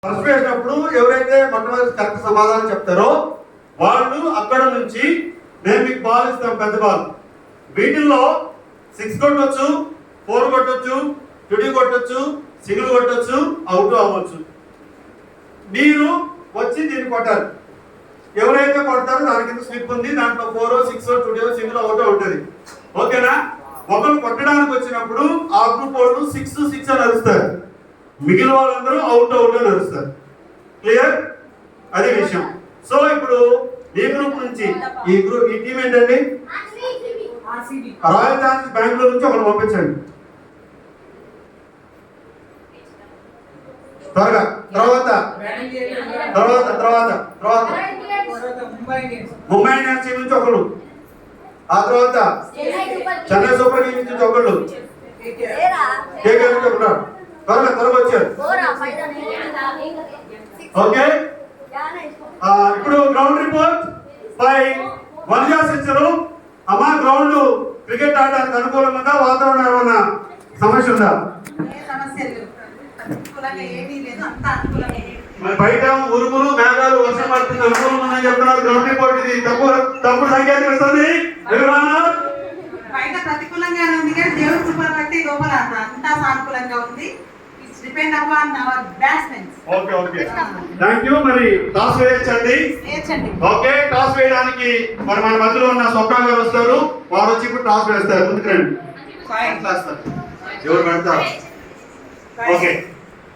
First వేసినప్పుడు ఎవరైతే మొట్టమొదటి కరెక్ట్ సమాధానం చెప్తారో వాళ్ళు అక్కడ నుంచి నేను మీకు బాల్ ఇస్తాం, పెద్ద బాల్. వీటిల్లో 6 కొట్టొచ్చు, 4 కొట్టొచ్చు, 2 కొట్టొచ్చు, సింగిల్ కొట్టొచ్చు, అవుట్ అవ్వచ్చు. మీరు వచ్చి దీన్ని కొట్టాలి. ఎవరైతే కొడతారో దాని కింద స్లిప్ ఉంది, దాంట్లో 4, 6, 2 సింగిల్ అవుట్ ఉంటుంది. ఓకేనా? ఒకరు కొట్టడానికి వచ్చినప్పుడు ఆ గ్రూప్ వాళ్ళు 6, 6 అని అరుస్తారు, మిగిలిన వాళ్ళందరూ అవుట్ అని అరుస్తారు. క్లియర్? అదే విషయం. సో ఇప్పుడు ఈ గ్రూప్ నుంచి ఈ టీం ఏంటండి? రాయల్ ఛాలెంజర్స్ బెంగళూరు నుంచి ఒకరు పంపించండి త్వరగా. తర్వాత ముంబై ఇండియన్స్ టీం నుంచి ఒకరు, ఆ తర్వాత చెన్నై సూపర్ కింగ్స్ నుంచి ఒకళ్ళు, కేకే నుంచి ఒకరు. త్వరగా వచ్చారు. ఓకే, ఇప్పుడు ground report by Vanaja sister. అమ్మా, గ్రౌండ్ క్రికెట్ ఆడడానికి అనుకూలంగా వాతావరణం ఏమన్నా సమస్య ఉందా? మరి బయట ఉరుములు మేఘాలు వర్షం పడుతుంది, అనుకూలంగా ఉందని చెప్తున్నారు. గ్రౌండ్ రిపోర్ట్ ఇది తప్పుడు సంకేతం ఇస్తుంది. బయట ప్రతికూలంగానే ఉంది కానీ దేవుడి కృపను బట్టి లోపల అంతా సానుకూలంగా ఉంది. Depend upon our batsmen. Okay thank you. మరి టాస్ వేయొచ్చండి. ఓకే, టాస్ వేయడానికి మరి మన మధ్యలో ఉన్న స్వప్న గారు వస్తారు. వారు వచ్చి ఇప్పుడు టాస్ వేస్తారు. ముందుకు రండి. ఎవరు పెడతారు? ఓకే,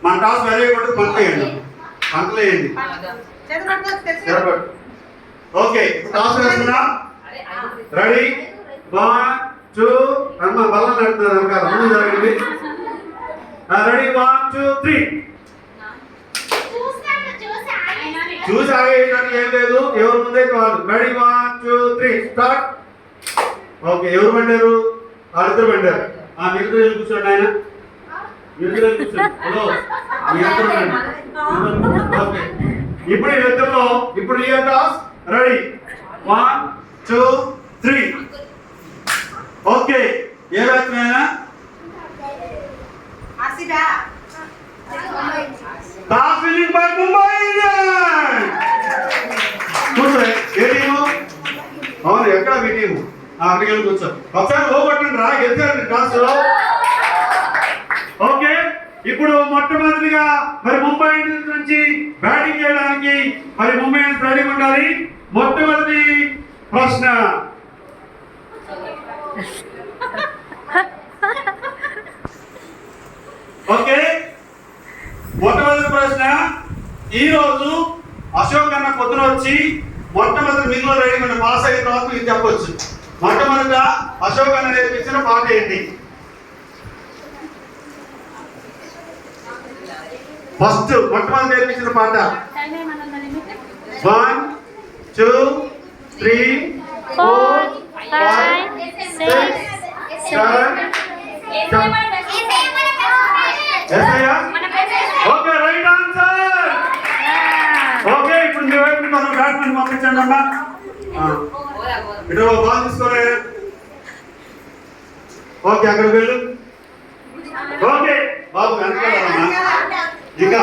మన టాస్ వేయకూడదు, పంటలేయండి. ఓకే, టాస్ వేస్తున్నా. రెడీ? 1, 2 అమ్మ బలం నడుతున్నారు అనకాల ముందు జరగండి. రెడీ? 1, 2, 3. చూసి ఆగేయడానికి ఏం లేదు, ఎవరు ముందైతే వాళ్ళు. రెడీ? 1, 2, 3 స్టార్ట్. ఓకే, ఎవరు పండారు? వాళ్ళిద్దరు పండారు. మీరు కూర్చోండి. ఆయన మీరు కూర్చోండి. హలో, ఓకే, ఇప్పుడు ఈ ఇద్దరులో ఇప్పుడు ఈ toss. Ready? 1, 2, 3. Okay, A batsmen? Toss winning by Mumbai Indians. కూర్చోండి. ఏ టీము? అవును, ఎక్కడ మీ టీము? అక్కడికి వెళ్ళి కూర్చో. ఒకసారి ఓగొట్టండి రా, గెలిచారు టాస్. ఓకే, ఇప్పుడు మొట్టమొదటిగా మరి ముంబై ఇండియన్స్ నుంచి బ్యాటింగ్ చేయడానికి మరి ముంబై ఇండియన్స్ రెడీ ఉండాలి. మొట్టమొదటి ప్రశ్న. ఓకే, మొట్టమొదటి ప్రశ్న. ఈ రోజు అశోక్ అన్న పొద్దున వచ్చి మొట్టమొదటి మిగిలిన రెడీ మన పాస్ అయిన తర్వాత మీరు చెప్పొచ్చు. మొట్టమొదట అశోక్ అన్న నేర్పించిన పాట ఏంటి? ఫస్ట్ మొట్టమొదటి నేర్పించిన పాట. 1, 2, 3, 4, 5, 6, 7. Okay, right answer. ఓకే, ఇప్పుడు మీ వైపు మనం బ్యాట్స్మెన్ పంపించండి అమ్మా. ఇటు బాల్ తీసుకోలే. ఓకే, అక్కడికి వెళ్ళు. ఓకే బాబు, వెనకాలమ్మా. ఇంకా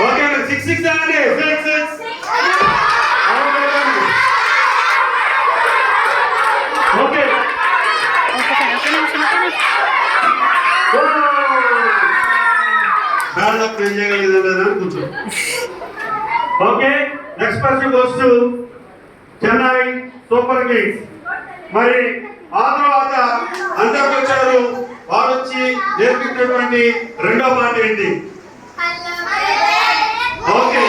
ఓకే, 6, 6 అండి. 6. ఓకే, కూర్చో. Okay, next person goes to Chennai super Kings. మరి ఆ తర్వాత అందరికి వచ్చారు. వారు వచ్చి నేర్పించినటువంటి రెండో పాట ఏంటి? Okay,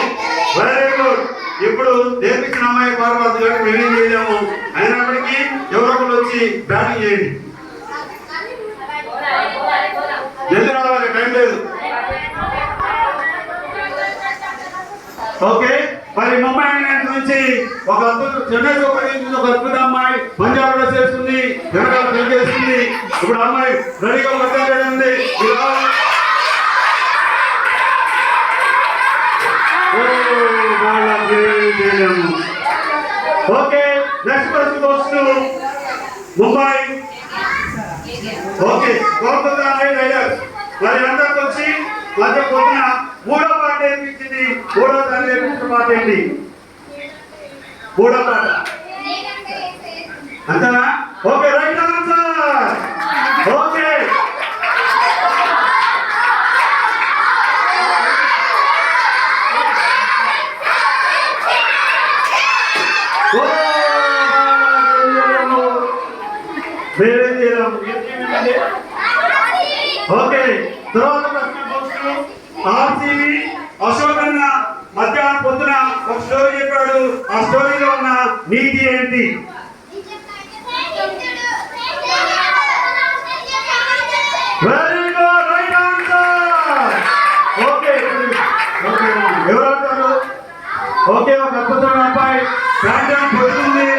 very good. ఇప్పుడు నేర్పించిన అమ్మాయి పాడబడుతుంది కాబట్టి మేమేం చేయలేము. అయినప్పటికీ ఎవరొకరు వచ్చి బ్యాటింగ్ చేయండి. జల్దీ రావాలి, టైం లేదు. ఓకే, మరి ముంబై ఇండియన్స్ నుంచి ఒక అద్భుత, చెన్నై సూపర్ కింగ్స్ నుంచి ఒక అద్భుత అమ్మాయి పంజాబ్ లో చేస్తుంది, వెనకాల పెళ్లి చేస్తుంది. ఇప్పుడు అమ్మాయి రెడీగా ఉంది. Okay, next person goes to Mumbai. Okay, Kolkata night riders. మరి అందరికి వచ్చి మధ్య పొద్దున మూడో పార్టీ పాట ఏంటి? మూడో పాట అంతేనా? Okay, right answer. Okay, okay. తర్వాత ప్రశ్న ఆర్సీబీ అశోక్ అన్న మధ్యాహ్నం పొద్దున ఒక స్టోరీ చెప్పాడు. ఆ స్టోరీలో ఉన్న నీతి ఏంటి? Very good, right answer. Okay okay, ఎవరు అంటారు? ఓకే, ఒక అద్భుతమైన అబ్బాయి ప్యాంట్ పొడుతుంది.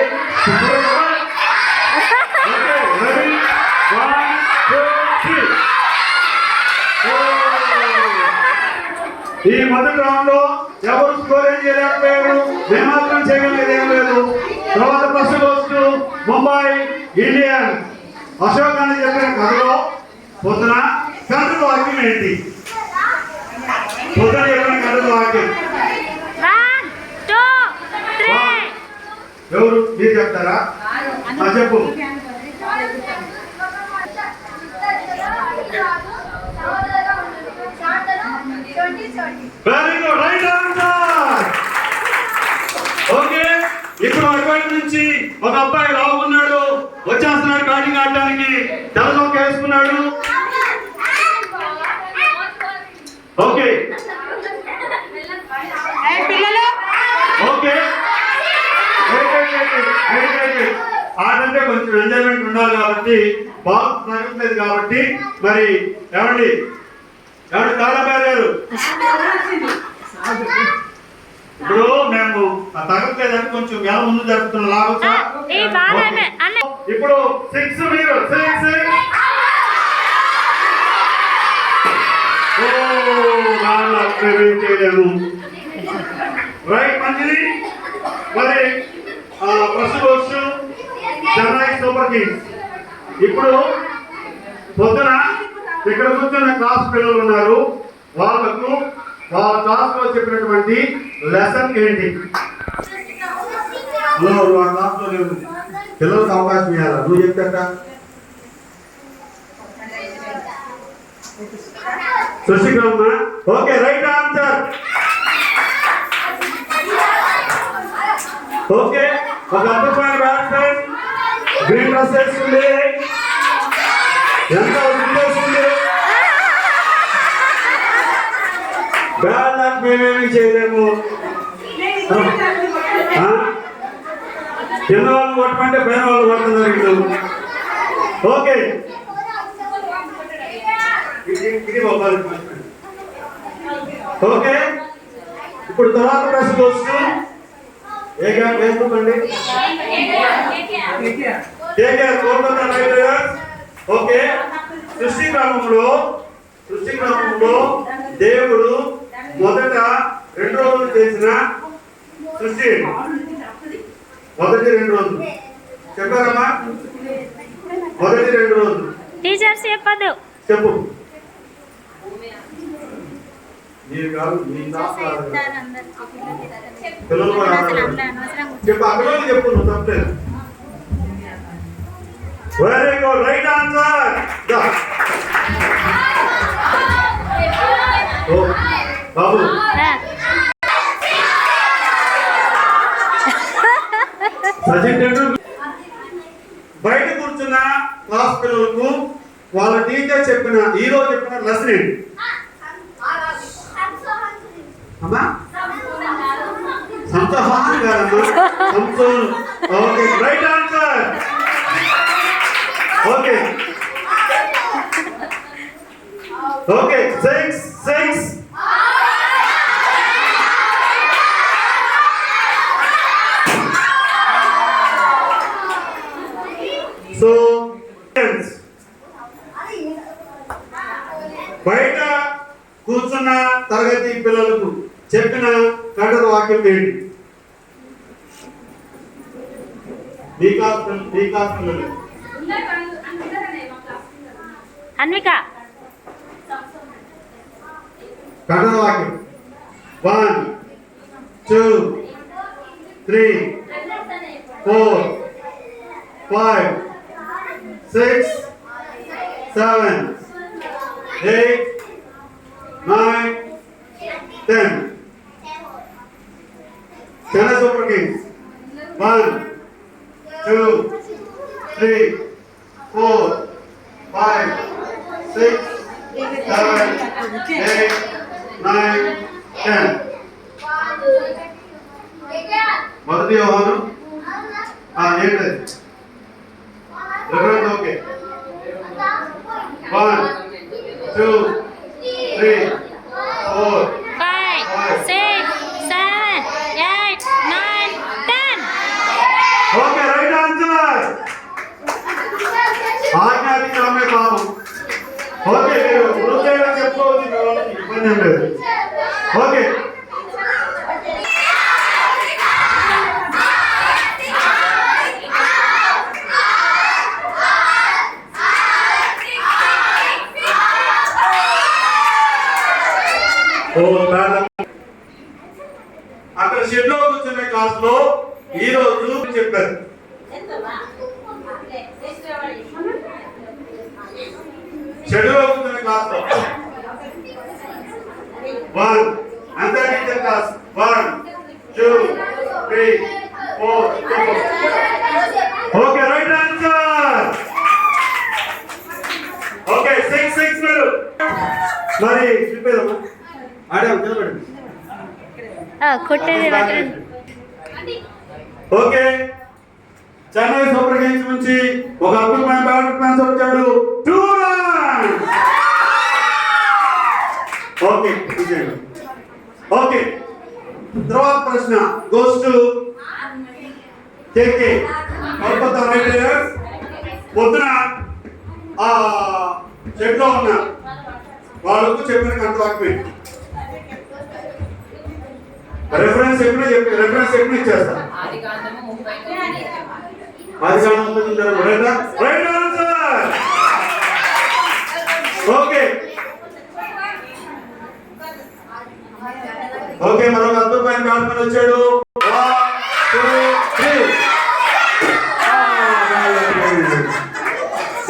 ఈ మొదటి రౌండ్ లో ఎవరు స్కోరింగ్ చేయలేకపోయారు, మేము మాత్రం చేయగలిగేది ఏం లేదు. తర్వాత first goes to Mumbai Indian. Ashok అని చెప్పిన కథలో పొద్దున కంట్రోల్ వాక్యం ఏంటి? పొద్దున చెప్పిన కంట్రోల్ వాక్యం ఎవరు? మీరు చెప్తారా? చెప్పు. Very good, right answer. Okay, ఇప్పుడు అటువైపు నుంచి ఒక అబ్బాయి లావున్నాడు, వచ్చేస్తున్నాడు బ్యాటింగ్ ఆడటానికి. తెల్లచొక్క వేసుకున్నాడు. ఓకే ఓకే, ఆడంటే కొంచెం ఎంజాయ్మెంట్ ఉండాలి కాబట్టి, బాల్ తగ్గట్లేదు కాబట్టి మరి ఏమండి తారాబాయి గారు, ఇప్పుడు మేము తగ్గట్లేదని కొంచెం ఎలా ముందు జరుపుతున్నా లాగొచ్చా? ఇప్పుడు 6 మీరు 6 చేయలేము. రైట్, మంచిది. మరి ఫస్ట్ వచ్చు చెన్నై సూపర్ కింగ్స్. ఇప్పుడు పొద్దున ఇక్కడ కూర్చున్న క్లాస్ పిల్లలు ఉన్నారు, వాళ్ళకు వాళ్ళ క్లాస్ లో చెప్పినటువంటి లెసన్ ఏంటి? వాళ్ళ క్లాస్ లో లేదు, పిల్లలకు అవకాశం ఇవ్వాలా? నువ్వు చెప్తాక Shashikamma. Okay, right answer. Okay, ఒక అద్భుతమైన బ్యాట్స్మెన్, గ్రీన్ డ్రెస్ వేసుకుంది, ఎంత ఉద్దేశింది. బ్యాడ్ లక్ మేమేమి చేయలేము. కింద వాళ్ళు కొట్టమంటే పైన వాళ్ళు కొడుతున్నారు వీళ్ళు. Okay, okay. ఇప్పుడు తర్వాత ప్రశ్న వస్తూ ఏ గ్యాప్ వేసుకోండి. KKR Kolkata night riders. Okay, సృష్టి క్రమంలో దేవుడు మొదట 2 రోజులు చేసిన సృష్టి మొదటి 2 రోజులు చెప్పారమ్మా? మొదటి 2 రోజులు టీచర్స్ చెప్పదు. చెప్పు. మీరు కాదు, మీ పిల్లలు కూడా చెప్పు. అక్కడ చెప్పు, నువ్వు తప్పలేదు. Very good, right answer. బాబు సచిన్ టెండూల్కర్ బయట కూర్చున్న క్లాస్ పిల్లలకు వాళ్ళ టీచర్ చెప్పిన హీరో చెప్పిన లెసన్ ఏంటి? అమ్మా సంతోషం కాదమ్మా, సంతోషం. Okay, right answer. Okay okay, 6 so బయట కూర్చున్న తరగతి పిల్లలకు చెప్పిన కంఠత వాక్యం ఏంటి? మీ క్లాస్ పిల్లలు అన్విక కంఠత వాక్యం 1 2, 3, 4, 5, 6, 7, 8, 9, 10. Chennai Super Kings. 1, 2, 3, 4, 5, 6, 7, 8, 9, 10. మొదటి యోహాను ఏంటి reference okay 1, 2, 3, 4, 5, 6, 7, 8, 9, 10. Okay right answer ఆజ్ఞాపించడమే పాపం ఓకే మీరు వృద్ధైనా చెప్పుకోవచ్చు మీ వాళ్ళకి ఇబ్బంది ఏం లేదు ఓకే అక్కడ షెడ్ లో కూర్చునే క్లాస్ లో ఈ రోజు చెప్పారు షెడ్ లో కూర్చునే క్లాస్ లో 1 అంతా teacher class 1, 2, 3, 4 okay right answer okay 6 మీరు మరి చెప్పేదమ్మా ఆడాం నిలబడండి కొట్టేది పట్టండి. ఓకే చెన్నై సూపర్ కింగ్స్ నుంచి ఒక అద్భుతమైన బ్యాట్స్మెన్ వచ్చాడు 2 రన్స్ ఓకే ఓకే తర్వాత ప్రశ్న goes to KK Kolkata right riders పొద్దున ఆ షెడ్ లో ఉన్న వాళ్ళకు చెప్పిన కాంట్రాక్ట్ రెఫరెన్స్ ఎప్పుడు ఇచ్చేస్తా రైట్ ఆన్సర్ ఓకే ఓకే మరొక అద్భుతమైన బ్యాట్స్మెన్ వచ్చాడు 1, 2, 3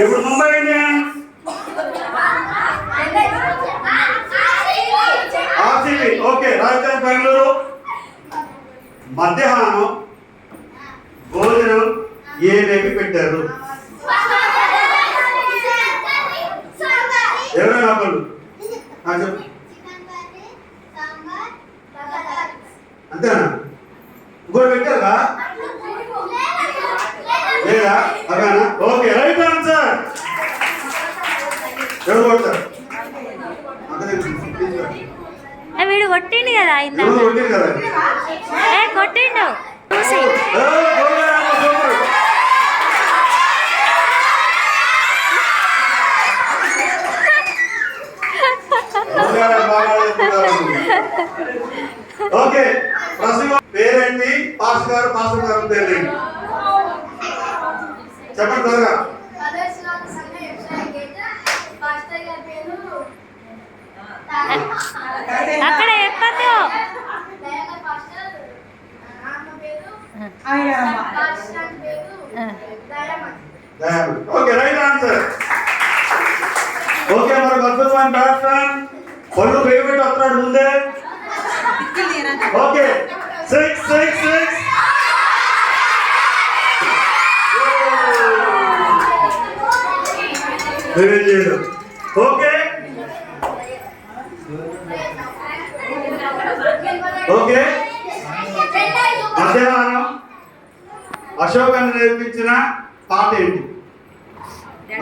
ఇప్పుడు ముంబై ఇండియన్స్ ఆర్సీబీ ఓకే రాజధాని బెంగళూరు మధ్యాహ్నం భోజనం ఏమేమి పెట్టారు ఎవరైనా వాళ్ళు అంతేనా ఇంకోటి పెట్టారా లేదా అలానా ఓకే రైట్ ఆన్సర్ ఎవరు కొడతారు వీడు కొట్టిండు కదా ఇంత ఎవరు కొట్టారు కదా కొట్టిండు చూసి ఓకే ప్రశ్న పేరేంటి పాస్టర్ గారు పేరేంటి చెప్పండి త్వరగా అక్కడ చెప్పద్దు ఓకే రైట్ ఆన్సర్ ఓకే మరొక అద్భుతమైన బ్యాట్స్మెన్ పళ్ళు వేయబెట్టి వస్తున్నాడు ముందే ఓకే 6 ఓకే ఓకే మధ్యాహ్నం అశోక్ అని నేర్పించిన పాట ఏంటి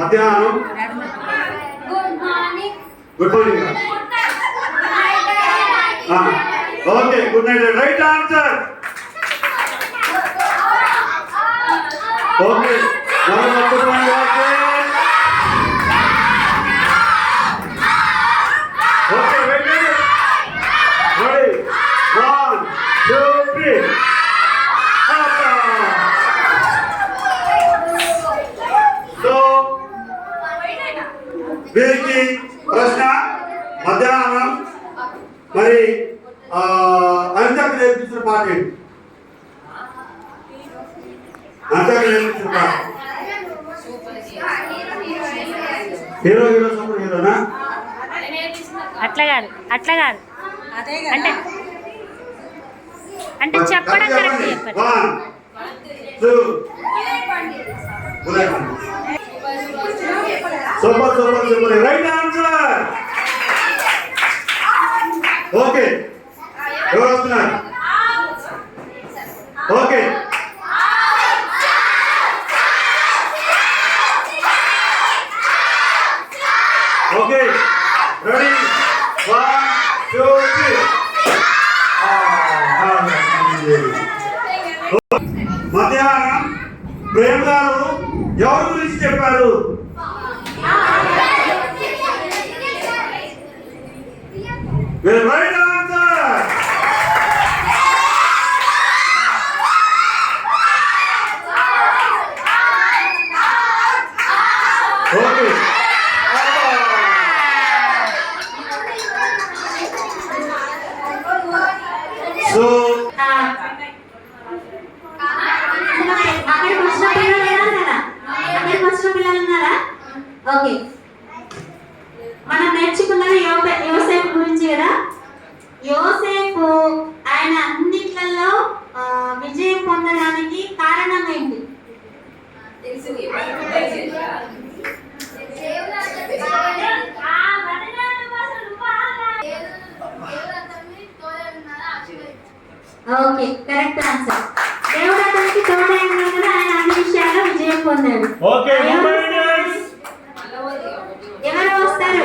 మధ్యాహ్నం good morning okay good night right answer okay okay ready 1, 2, 3 so వీరికి ప్రశ్న మధ్యాహ్నం మరి అనితకు నేర్పించిన పాట ఏంటి? అనితకు నేర్పించిన పాట హీరో సూపర్ హీరోనా? అట్లా కాదు అదే కదా. అంటే అంటే చెప్పడం కరెక్ట్ చెప్పండి. 1 2 సూపర్ రైట్ ఆన్సర్. ఓకే, ఎవరు వస్తున్నారు? Okay, okay, ready 1 2 3. మధ్యాహ్నం ప్రేమ్ గారు ఎవరి గురించి చెప్పారు? Right answer. ఓకే, సో అక్కడికి వచ్చిన పిల్లలు ఉన్నారా? ఓకే, మనం నేర్చుకున్నది యోసేపు గురించి కదా. యోసేపు ఆయన అన్నిట్లలో విజయం పొందడానికి కారణం ఏంటి? Okay, correct answer. దేవుడు అతనికి తోడై ఉన్నాడు కదా, ఆయన అన్ని విషయాల్లో విజయం పొందాడు. ఓకే, ఎవరు వస్తారు?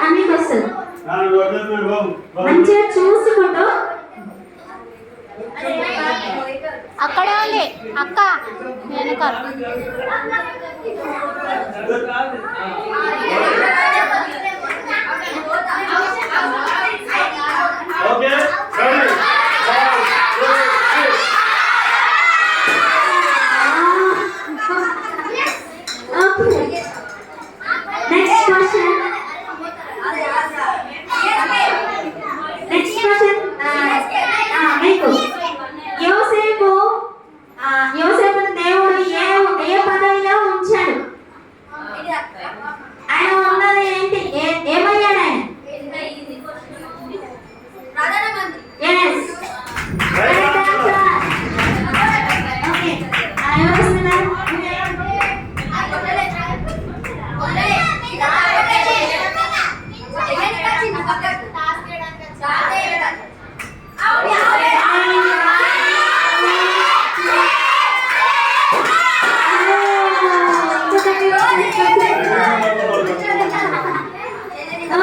అన్విత వస్తుంది. మంచిగా చూసుకుంటూ అక్కడే ఉంది అక్క వెనకాల. Okay, ready 1 2 3. నెక్స్ట్ క్వశ్చన్ మీకు యోసేపును దేవుడు ఏ పదవిలో ఉంచాడు? ఆయన ఉన్నది ఏంటి? ఏమయ్యాడు ఆయన? Yes. Correct answer. Okay. ఎవరు వస్తున్నారు?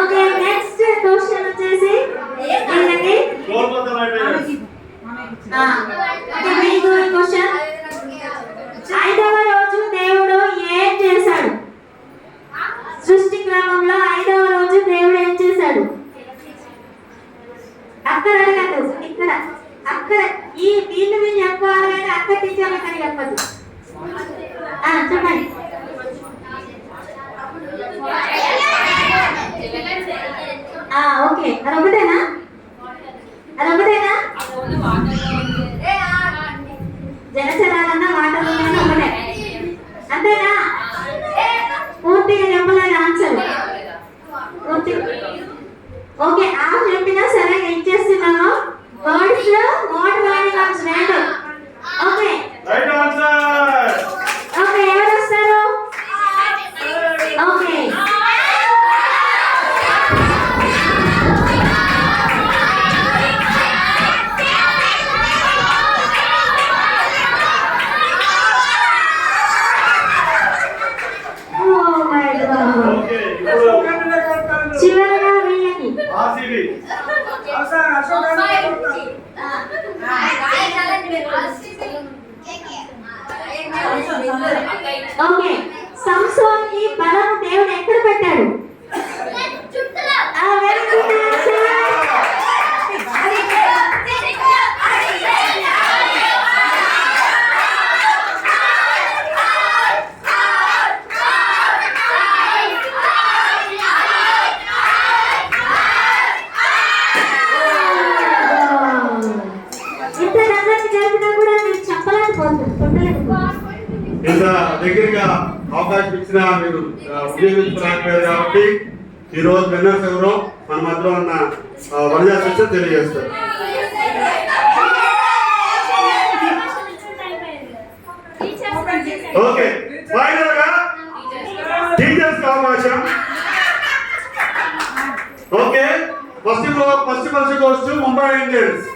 ఓకే, నెక్స్ట్ క్వశ్చన్ వచ్చేసి ఏంటంటే మీకు క్వశ్చన్, 5వ రోజు దేవుడు ఏం చేశాడు? సృష్టి క్రమంలో 5వ రోజు దేవుడు ఏం చేశాడు? అక్కడ అడగదు, ఇక్కడ అక్కడ ఈ వీళ్ళు మీరు చెప్పాలి కానీ అక్కడ టీచర్ అక్కడ చెప్పదు. చెప్పండి. ఓకే, అదొకటేనా? జలచరాలన్నా వాటర్లన్నా ఒకటే, అంతేనా? పూర్తిగా చెప్పలేదు ఆన్సర్. ఓకే, ఆ చెప్పినా సరే ఏం చేస్తున్నాను? వర్డ్స్ నాట్ వాల్యూమ్ ఆఫ్ రెండు. Okay, right answer. ఓకే, ఎవరు వస్తారు? ఓకే, ఓకే, ఇప్పుడు చివరిగా వీళ్ళకి ఆర్సీబీ ఓకే, సంసోన్కి బలం దేవుడు ఎక్కడ పెట్టాడు? Very good answer. ఇంత దగ్గరగా అవకాశం ఇచ్చిన మీరు ఉపయోగించలేకపోయారు కాబట్టి ఈ రోజు విన్నర్స్ ఎవరో మన మధ్యలో ఉన్న వనజా సిస్టర్ తెలియజేస్తారు. ఓకే, ఫైనల్ గా టీచర్స్ అవకాశం. Okay, first first goes to Mumbai Indians.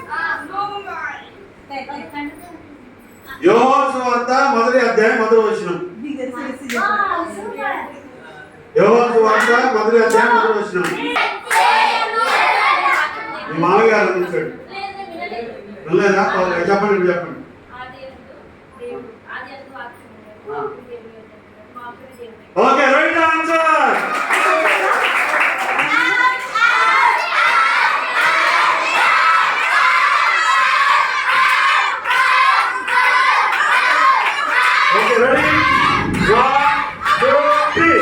యోహాను సువార్త మొదటి అధ్యాయం మొదటి వచనం. యోహాను సువార్త మొదటి అధ్యాయం మొదటి వచనం. మీ మామగారు అందించాడు వినలేదా? చెప్పండి చెప్పండి. Okay, right answer. Okay, ready? 1 2 3.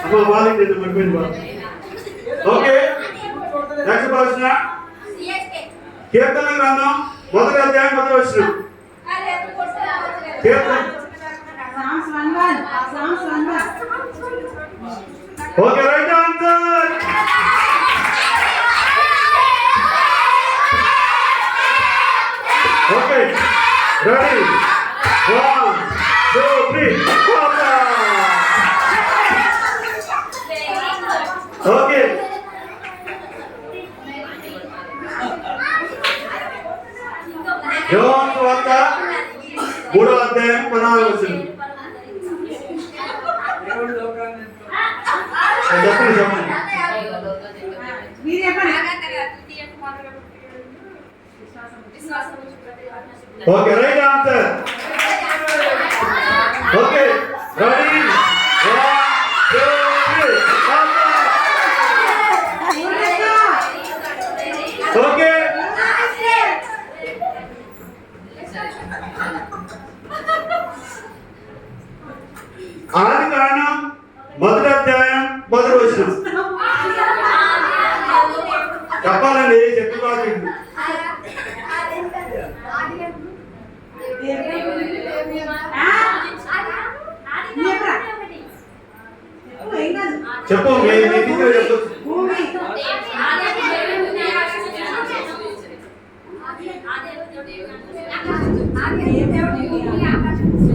అమ్మా బాలింగ్ నేను మర్చిపోయింది బా. ఓకే, నెక్స్ట్ ప్రశ్న. కీర్తన గ్రంథం మొదటి అధ్యాయం మొదటి వచనం. కీర్తన. Okay, right answer. Okay, ready? 1 2 3. Okay, యోహాను సువార్త 3వ అధ్యాయం 14వ వచనం. చెప్పండి చెప్పండి. మీరు చెప్పండి. Okay, right answer. Okay, ready? 1 2 3. Okay, ఆది కారణం మొదటి అధ్యాయం మొదటి వచనం. చెప్పాలండి, చెప్పి చెప్పు. మీ టీచర్ చెప్పొచ్చు.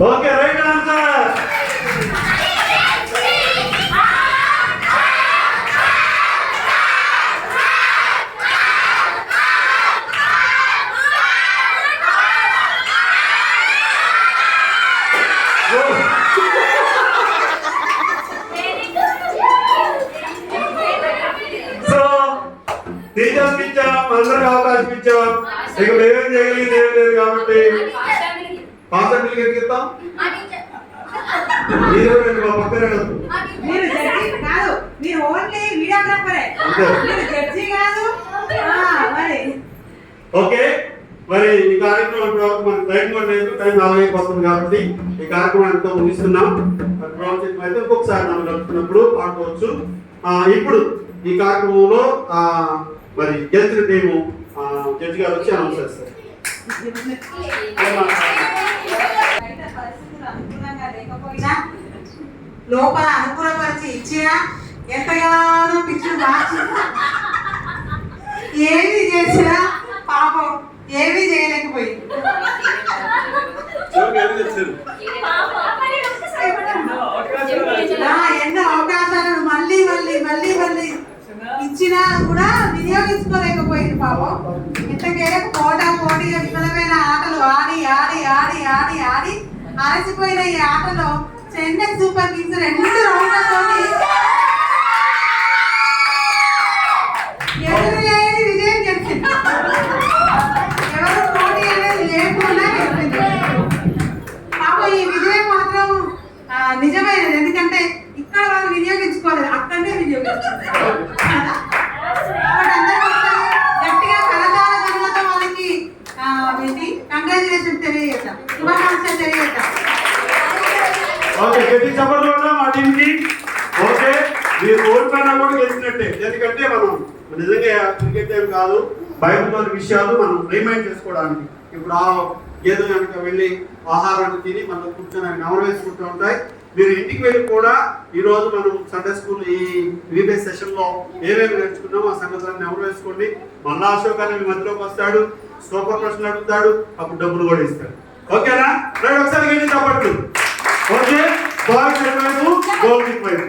Okay, right answer. So teachers ఇచ్చాం, అందరికి అవకాశం ఇచ్చాం. ఇక మేమేం చేయగలిగింది ఏం లేదు కాబట్టి కాన్సర్టిఫికేట్ ఇస్తాం. మీరు పక్కన మీరు జడ్జి కాదు, మీరు ఓన్లీ వీడియోగ్రాఫరే. మీరు జడ్జి కాదు. మరి ఓకే, మరి ఈ కార్యక్రమం మనకు టైం కూడా లేదు, టైం 4 వస్తుంది కాబట్టి ఈ కార్యక్రమాన్ని ముగిస్తున్నాం. అయితే ఇంకొకసారి మనం కలుపుకున్నప్పుడు పాడుకోవచ్చు. ఇప్పుడు ఈ కార్యక్రమంలో మరి గెలిచిన టీము జడ్జి గారు వచ్చి అనౌన్స్ చేస్తారు. పరిస్థితులు అనుకూలంగా లేకపోయినా లోపల అనుకూలపరిచి ఇచ్చినా ఎంతగానో పిచ్చులు మార్చి ఏమి చేసినా పాపం ఏమీ చేయలేకపోయింది. ఎన్నో అవకాశాలను మళ్ళీ మళ్ళీ మళ్ళీ మళ్ళీ ఇచ్చినా కూడా వినియోగించుకోలేకపోయింది పాపం. ఇంతకేపు పోటీగా విఫలమైన ఆటలు ఆడి ఆడి ఆడి ఆడి ఆడి అలసిపోయిన ఈ ఆటలో చెన్నై సూపర్ కింగ్స్ 2 రౌండ్లతోని ఎవరు లేని విజయం గెలిచింది. ఎవరు పోటీ అనేది లేకుండా గెలిచింది. పాపం ఈ విజయం మాత్రం నిజమైనది. ఎందుకంటే ఇక్కడ వాళ్ళు వినియోగించుకోలేదు, అక్కడనే వినియోగించుకోలేదు. గట్టిగా కరతాళ ధ్వనులతో వాళ్ళకి కంగ్రాచులేషన్ తెలియజేద్దాం, శుభాకాంక్షలు తెలియజేద్దాం. ఓకే, గట్టి చప్పట్లు కొడదాం మా టీంకి. ఓకే, మీరు ఓడిపోయినా కూడా గెలిచినట్టే. ఎందుకంటే మనం నిజంగా క్రికెట్ ఏం కాదు, బైబిల్లోని విషయాలు మనం రిమైండ్ చేసుకోవడానికి. ఇప్పుడు ఆ గేదె కనుక వెళ్ళి ఆహారాన్ని తిని మనం కూర్చొని నెమరు వేసుకుంటూ ఉంటాయి. మీరు ఇంటికి వెళ్ళి కూడా ఈ రోజు మనం సండే స్కూల్ ఈ వీబీఎస్ సెషన్ లో ఏమేమి నేర్చుకున్నామో ఆ సంగతులను నెమరు వేసుకోండి. మళ్ళా అశోక్ అని మీ మధ్యలోకి వస్తాడు, సూపర్ ప్రశ్నలు అడుగుతాడు, అప్పుడు డబ్బులు కూడా ఇస్తాడు. ఓకేనా? ఒకసారి గెలిచి చెప్పట్లు. ఓకే, బాయ్స్ వైపు, గోల్డ్ వైపు.